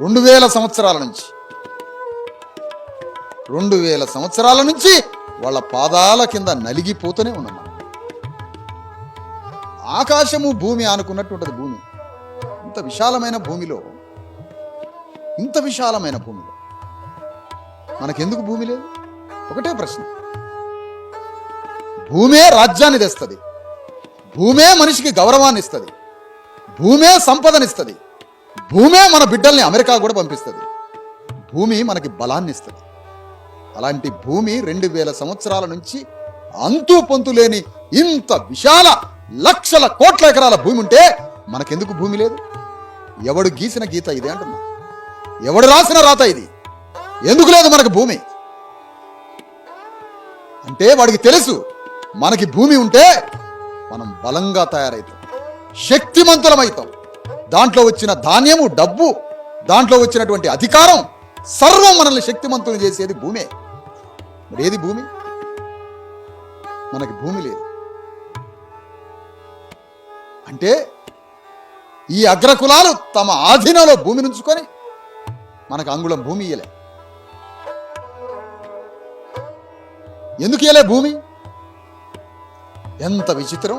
2000 సంవత్సరాల నుంచి 2000 సంవత్సరాల నుంచి వాళ్ళ పాదాల కింద నలిగిపోతూనే ఉన్నాం మనం. ఆకాశము భూమి ఆనుకున్నట్టు ఉంటుంది భూమి. ఇంత విశాలమైన భూమిలో మనకెందుకు భూమి లేదు? ఒకటే ప్రశ్న. భూమే రాజ్యాన్ని తెస్తుంది, భూమే మనిషికి గౌరవాన్ని ఇస్తుంది, భూమే సంపదనిస్తుంది, భూమే మన బిడ్డల్ని అమెరికా కూడా పంపిస్తుంది, భూమి మనకి బలాన్ని ఇస్తుంది. అలాంటి భూమి 2000 సంవత్సరాల నుంచి అంతూ పొంతు లేని ఇంత విశాల లక్షల కోట్ల ఎకరాల భూమి ఉంటే మనకెందుకు భూమి లేదు? ఎవడు గీసిన గీత ఇదే అంటున్నా, ఎవడు రాసిన రాత ఇది. ఎందుకు లేదు మనకు భూమి అంటే వాడికి తెలుసు, మనకి భూమి ఉంటే మనం బలంగా తయారవుతాం, శక్తిమంతులమవుతాం. దాంట్లో వచ్చిన ధాన్యము, డబ్బు, దాంట్లో వచ్చినటువంటి అధికారం సర్వం మనల్ని శక్తిమంతులు చేసేది భూమే. మరి ఏది భూమి? మనకి భూమి లేదు. అంటే ఈ అగ్రకులాలు తమ ఆధీనంలో భూమి నుంచుకొని మనకు అంగుళం భూమి ఇయ్యలే. ఎందుకు ఇయ్యలే భూమి? ఎంత విచిత్రం.